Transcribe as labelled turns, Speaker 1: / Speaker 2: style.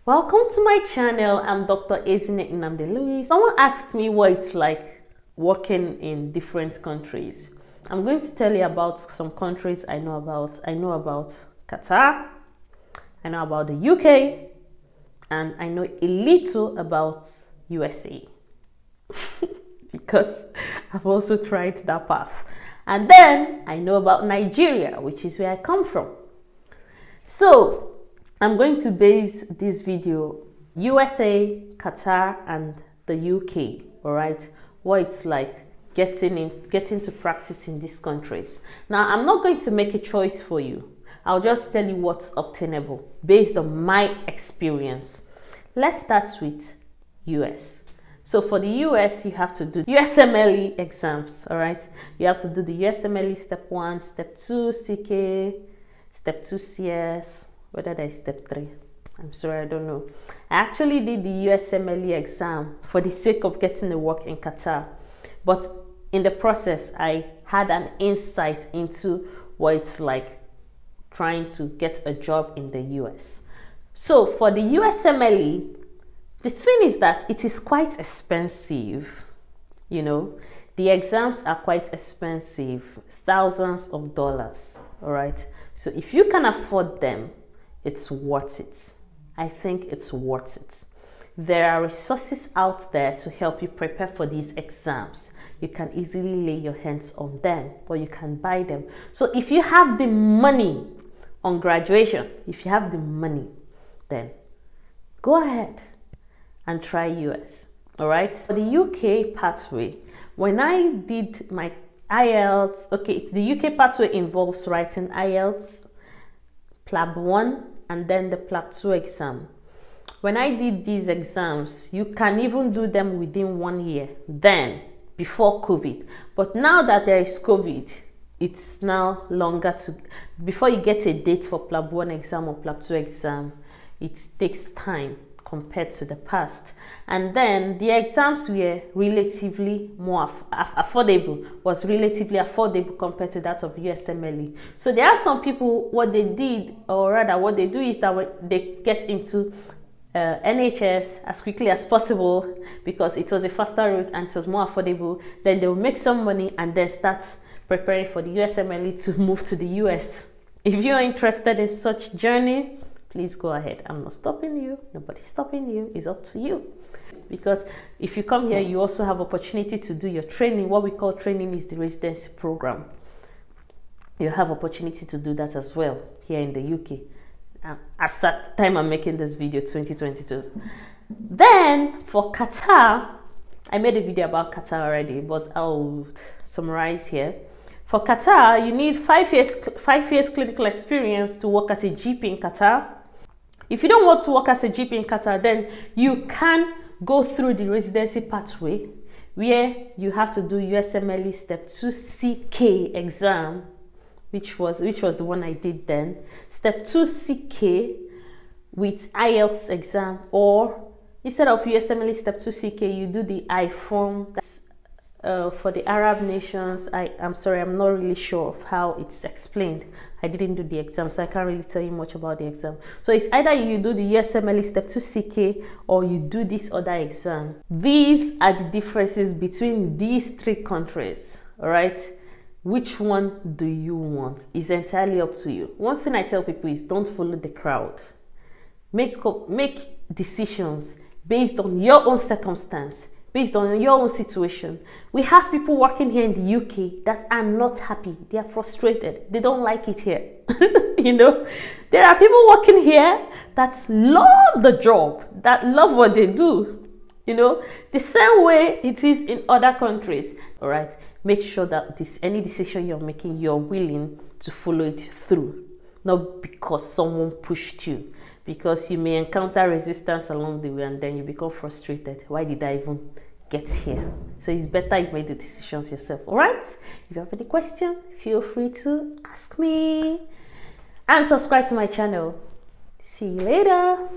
Speaker 1: Welcome to my channel. I'm Dr. Ezine Nnamdi. Someone asked me what it's like working in different countries. I'm going to tell you about some countries I know about. I know about Qatar, I know about the UK, and I know a little about USA because I've also tried that path. And then I know about Nigeria, which is where I come from. So I'm going to base this video USA, Qatar, and the UK, all right? What it's like getting to practice in these countries. Now, I'm not going to make a choice for you. I'll just tell you what's obtainable based on my experience. Let's start with US. So for the US, you have to do USMLE exams, all right? You have to do the USMLE Step 1, Step 2, CK, Step 2 CS, whether there's Step 3. I'm sorry, I don't know. I actually did the USMLE exam for the sake of getting the work in Qatar. But in the process, I had an insight into what it's like trying to get a job in the US. So for the USMLE, the thing is that it is quite expensive. You know, the exams are quite expensive, thousands of dollars, all right? So if you can afford them, it's worth it. I think it's worth it. There are resources out there to help you prepare for these exams. You can easily lay your hands on them, or you can buy them. So if you have the money on graduation, if you have the money, then go ahead and try US, all right? For the UK pathway, when I did my IELTS, okay, the UK pathway involves writing IELTS, Plab 1, and then the Plab 2 exam. When I did these exams, you can even do them within 1 year, then before COVID. But now that there is COVID, it's now longer before you get a date for Plab 1 exam or Plab 2 exam, it takes time compared to the past. And then the exams were relatively more affordable, was relatively affordable compared to that of USMLE. So there are some people, what they did, or rather what they do is that when they get into NHS as quickly as possible because it was a faster route and it was more affordable, then they will make some money and then start preparing for the USMLE to move to the US. If you're interested in such journey, please go ahead. I'm not stopping you. Nobody's stopping you. It's up to you. Because if you come here, you also have opportunity to do your training. What we call training is the residency program. You have opportunity to do that as well here in the UK. As at the time I'm making this video, 2022. Then for Qatar, I made a video about Qatar already, but I'll summarize here. For Qatar, you need 5 years clinical experience to work as a GP in Qatar. If you don't want to work as a GP in Qatar, then you can go through the residency pathway where you have to do USMLE Step 2 CK exam, which was the one I did then. Step 2 CK with IELTS exam, or instead of USMLE Step 2 CK, you do the I-form. For the Arab nations, I'm sorry, I'm not really sure of how it's explained. I didn't do the exam, so I can't really tell you much about the exam. So it's either you do the USMLE Step 2 CK or you do this other exam. These are the differences between these 3 countries, all right? Which one do you want? It's entirely up to you. One thing I tell people is don't follow the crowd. Make decisions based on your own circumstance, based on your own situation. We have people working here in the UK that are not happy. They are frustrated. They don't like it here. You know, there are people working here that love the job, that love what they do. You know, the same way it is in other countries. All right, make sure that any decision you're making, you're willing to follow it through, not because someone pushed you. Because you may encounter resistance along the way and then you become frustrated. Why did I even get here? So it's better you make the decisions yourself, all right? If you have any question, feel free to ask me. And subscribe to my channel. See you later.